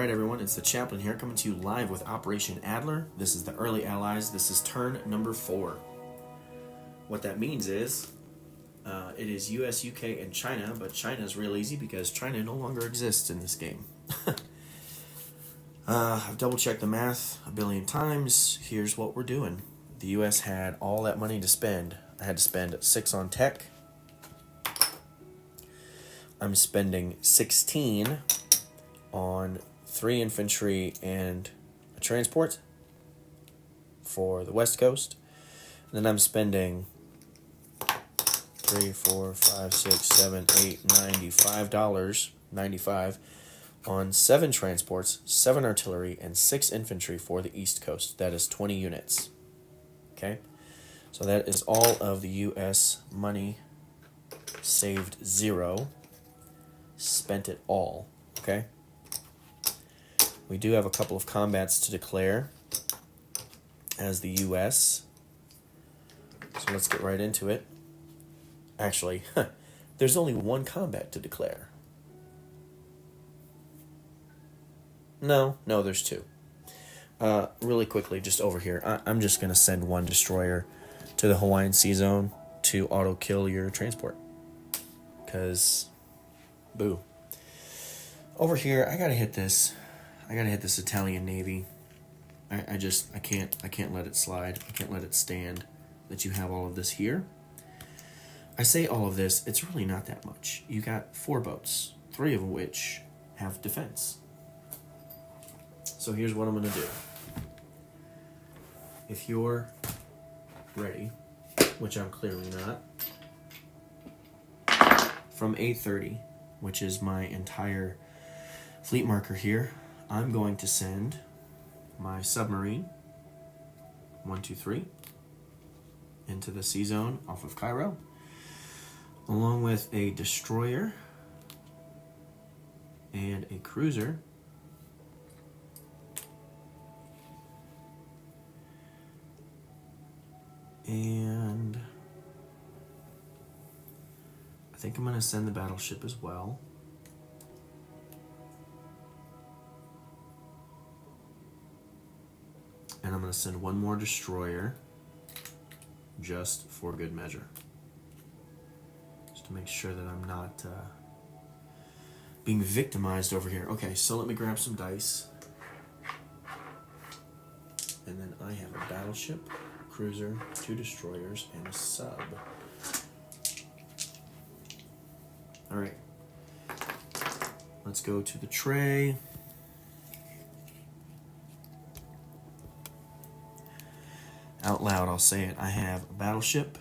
Alright everyone, it's the Chaplain here coming to you live with Operation Adler. This is the Early Allies. This is turn number 4. What that means is, it is US, UK, and China, but China is real easy because China no longer exists in this game. I've double checked the math a billion times. Here's what we're doing. The US had all that money to spend. I had to spend 6 on tech. I'm spending 16 on 3 infantry and a transport for the West Coast. And then I'm spending $95 on 7 transports, 7 artillery, and 6 infantry for the East Coast. That is 20 units. Okay? So that is all of the U.S. money. Saved 0. Spent it all. Okay? We do have a couple of combats to declare as the U.S. So let's get right into it. Actually, there's only 1 combat to declare. No, there's 2. Really quickly, just over here, I'm just going to send 1 destroyer to the Hawaiian Sea Zone to auto-kill your transport. Because, boo. Over here, I got to hit this Italian Navy. I can't let it slide. I can't let it stand that you have all of this here. I say all of this, it's really not that much. You got 4 boats, 3 of which have defense. So here's what I'm going to do. If you're ready, which I'm clearly not, from 8:30, which is my entire fleet marker here, I'm going to send my submarine 123 into the sea zone off of Cairo, along with a destroyer and a cruiser and I think I'm going to send the battleship as well. And I'm going to send 1 more destroyer just for good measure. Just to make sure that I'm not being victimized over here. Okay, so let me grab some dice. And then I have a battleship, cruiser, 2 destroyers, and a sub. Alright. Let's go to the tray. Out loud, I'll say it. I have a battleship,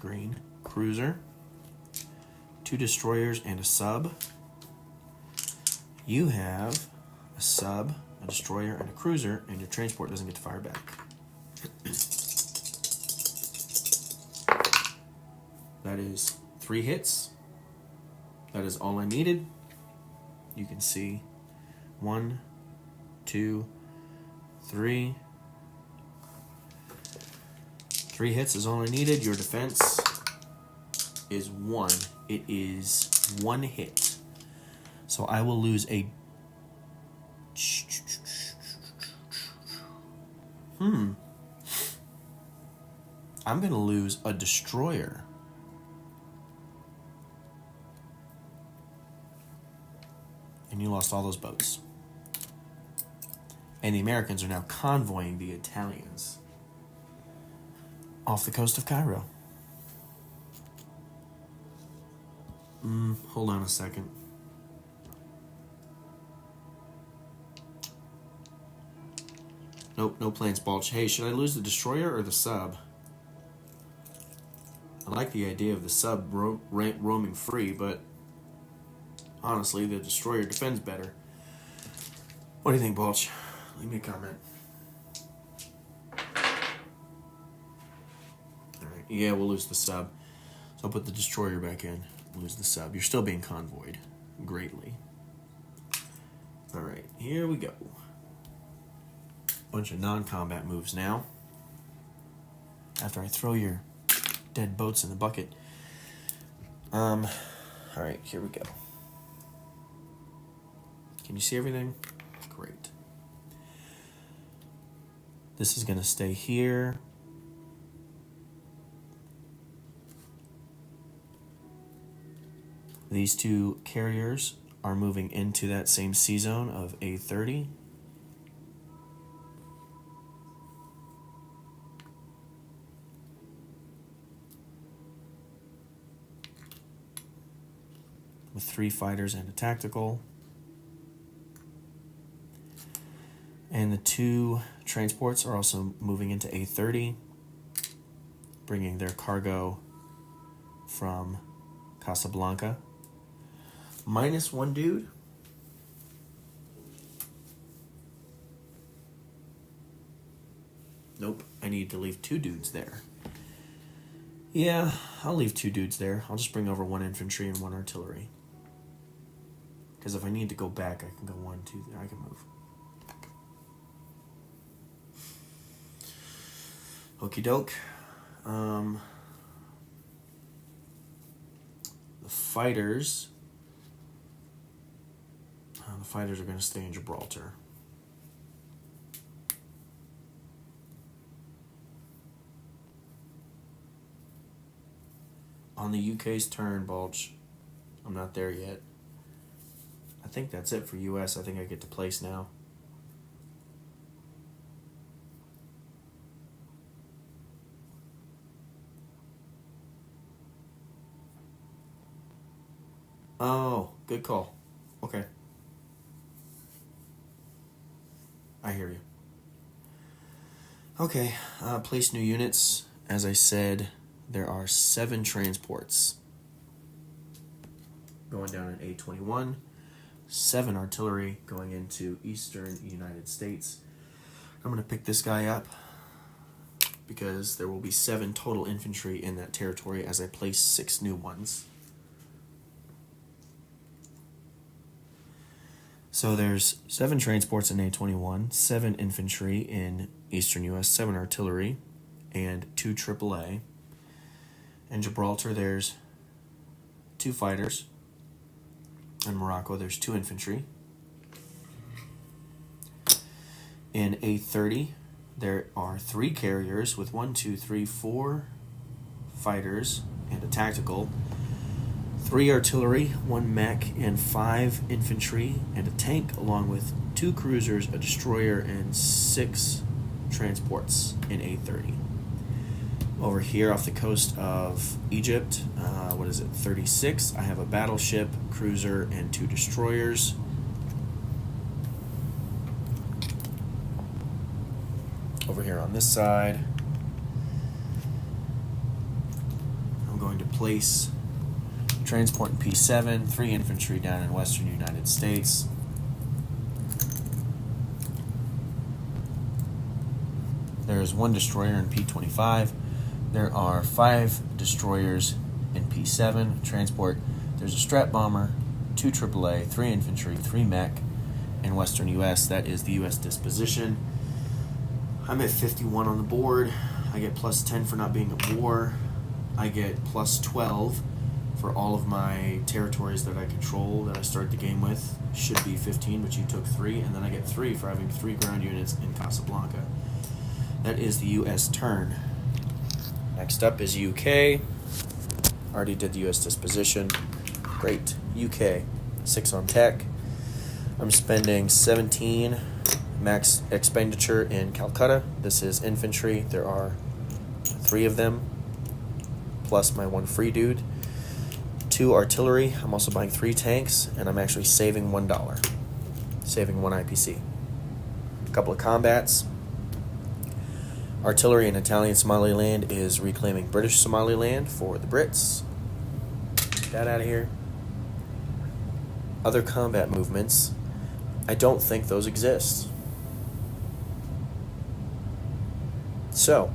green, cruiser, 2 destroyers, and a sub. You have a sub, a destroyer, and a cruiser, and your transport doesn't get to fire back. That is 3 hits. That is all I needed. You can see 1, 2, 3. 3 hits is all I needed. Your defense is 1. It is 1 hit. So I will lose a... I'm going to lose a destroyer. And you lost all those boats. And the Americans are now convoying the Italians off the coast of Cairo. Hold on a second. Nope, no planes, Balch. Hey, should I lose the destroyer or the sub? I like the idea of the sub roaming free, but honestly, the destroyer defends better. What do you think, Balch? Leave me a comment. Alright, yeah, we'll lose the sub. So I'll put the destroyer back in. Lose the sub. You're still being convoyed greatly. Alright, here we go. Bunch of non-combat moves now. After I throw your dead boats in the bucket. Alright, here we go. Can you see everything? Great. This is going to stay here. These two carriers are moving into that same C zone of A30. With 3 fighters and a tactical. And the 2 transports are also moving into A30, bringing their cargo from Casablanca. -1 dude. Nope, I need to leave 2 dudes there. Yeah, I'll leave 2 dudes there. I'll just bring over 1 infantry and 1 artillery. Because if I need to go back, I can go 1, 2, 3. I can move. Okie doke. The fighters are going to stay in Gibraltar. On the UK's turn, Bulge. I'm not there yet. I think that's it for US. I think I get to place now. Oh, good call. Okay. I hear you. Okay, place new units. As I said, there are 7 transports going down in A21, 7 artillery going into eastern United States. I'm going to pick this guy up because there will be 7 total infantry in that territory as I place 6 new ones. So there's 7 transports in A21, 7 infantry in eastern U.S., 7 artillery, and 2 AAA. In Gibraltar, there's 2 fighters. In Morocco, there's 2 infantry. In A30, there are 3 carriers with 1, 2, 3, 4 fighters and a tactical. 3 artillery, 1 mech, and 5 infantry and a tank, along with 2 cruisers, a destroyer, and 6 transports in A30. Over here off the coast of Egypt, 36, I have a battleship, cruiser, and 2 destroyers. Over here on this side, I'm going to place transport in P7, 3 infantry down in western United States. There's 1 destroyer in P25. There are 5 destroyers in P7. Transport, there's a strat bomber, 2 AAA, 3 infantry, 3 mech in western U.S. That is the U.S. disposition. I'm at 51 on the board. I get plus 10 for not being at war. I get plus 12 for all of my territories that I control that I start the game with. Should be 15, but you took 3, and then I get 3 for having 3 ground units in Casablanca. That is the U.S. turn. Next up is UK. Already did the U.S. disposition. Great. UK. 6 on tech. I'm spending 17 max expenditure in Calcutta. This is infantry. There are 3 of them, plus my 1 free dude. 2 artillery. I'm also buying 3 tanks, and I'm actually saving $1. Saving 1 IPC. A couple of combats. Artillery in Italian Somaliland is reclaiming British Somaliland for the Brits. Get that out of here. Other combat movements. I don't think those exist. So,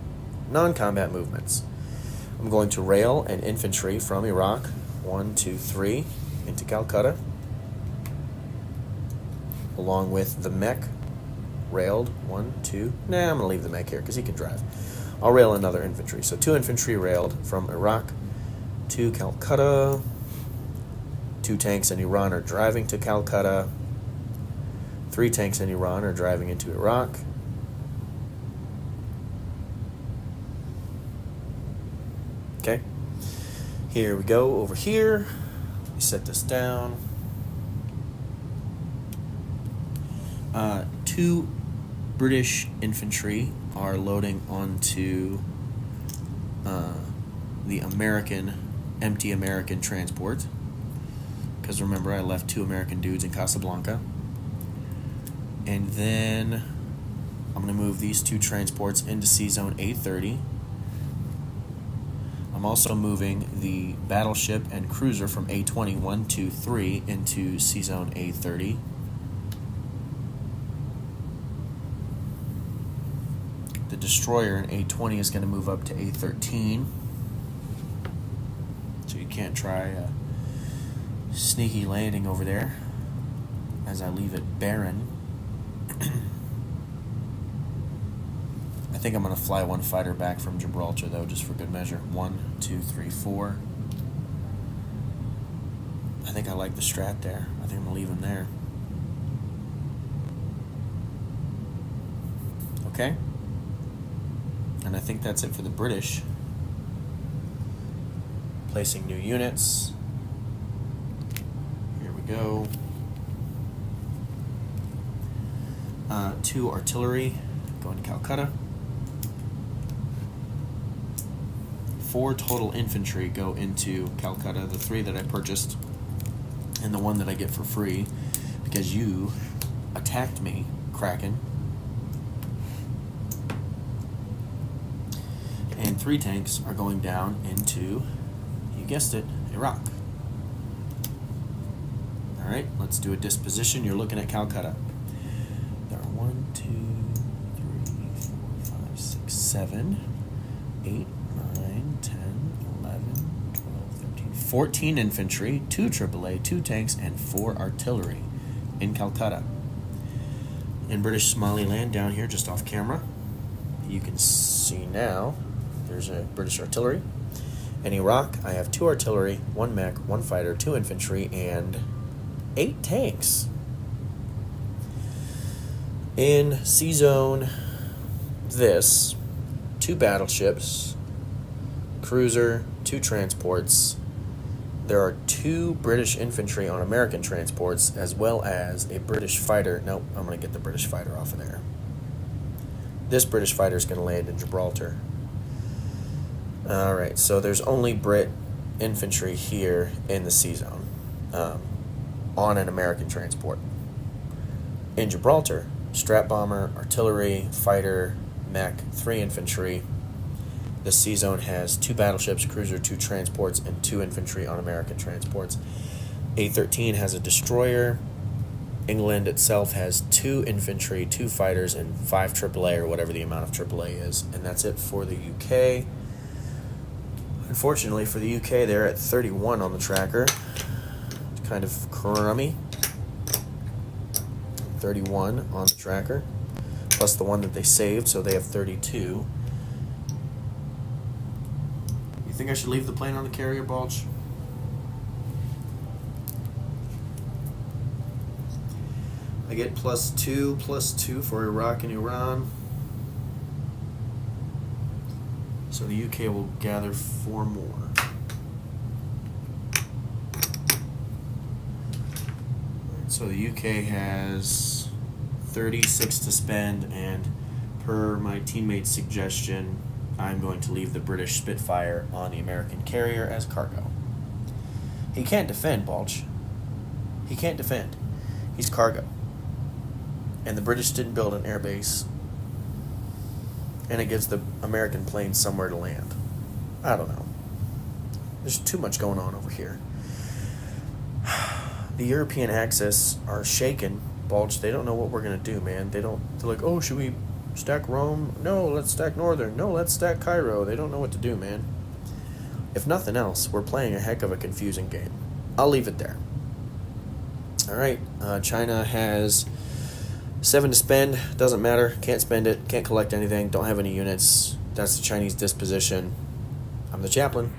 non-combat movements. I'm going to rail and infantry from Iraq, 1, 2, 3, into Calcutta, along with the mech, railed, 1, 2, I'm going to leave the mech here because he can drive. I'll rail another infantry. So 2 infantry railed from Iraq to Calcutta. 2 tanks in Iran are driving to Calcutta. 3 tanks in Iran are driving into Iraq. Okay. Here we go over here. We set this down. 2 British infantry are loading onto the empty American transport. Because remember, I left 2 American dudes in Casablanca. And then I'm going to move these 2 transports into C-Zone 830. I'm also moving the battleship and cruiser from A20 1, 2, 3 into C-Zone A30. The destroyer in A20 is going to move up to A13. So you can't try a sneaky landing over there as I leave it barren. I think I'm going to fly 1 fighter back from Gibraltar, though, just for good measure. 1, 2, 3, 4. I think I like the strat there. I think I'm going to leave him there. Okay. And I think that's it for the British. Placing new units. Here we go. 2 artillery going to Calcutta. 4 total infantry go into Calcutta, the 3 that I purchased and the 1 that I get for free because you attacked me, Kraken. And 3 tanks are going down into, you guessed it, Iraq. Alright, let's do a disposition. You're looking at Calcutta. There are 1, 2, 3, 4, 5, 6, 7, 8, 9, 10, 11, 12, 13, 14 infantry, 2 AAA, 2 tanks, and 4 artillery in Calcutta. In British Somaliland, down here just off camera, you can see now there's a British artillery. In Iraq, I have 2 artillery, 1 mech, 1 fighter, 2 infantry, and 8 tanks. In C-Zone, 2 battleships, cruiser, 2 transports. There are 2 British infantry on American transports, as well as a British fighter. Nope, I'm going to get the British fighter off of there. This British fighter is going to land in Gibraltar. Alright, so there's only Brit infantry here in the C-Zone on an American transport. In Gibraltar, strat bomber, artillery, fighter, mech, 3 infantry. The C-Zone has 2 battleships, cruiser, 2 transports, and 2 infantry on American transports. A13 has a destroyer. England itself has 2 infantry, 2 fighters, and 5 AAA, or whatever the amount of AAA is. And that's it for the UK. Unfortunately for the UK, they're at 31 on the tracker. It's kind of crummy. 31 on the tracker, plus the one that they saved, so they have 32. You think I should leave the plane on the carrier, Bulge? I get +2 for Iraq and Iran. So the UK will gather 4 more. So the UK has 36 to spend, and per my teammate's suggestion, I'm going to leave the British Spitfire on the American carrier as cargo. He can't defend, Bulge. He can't defend. He's cargo. And the British didn't build an airbase, and it gives the American planes somewhere to land. I don't know. There's too much going on over here. The European axis are shaken, Bulge. They don't know what we're going to do, man. They're like, oh, should we stack Rome? No, let's stack Northern. No, let's stack Cairo. They don't know what to do, man. If nothing else, we're playing a heck of a confusing game. I'll leave it there. All right, China has 7 to spend. Doesn't matter. Can't spend it. Can't collect anything. Don't have any units. That's the Chinese disposition. I'm the chaplain.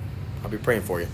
I'll be praying for you.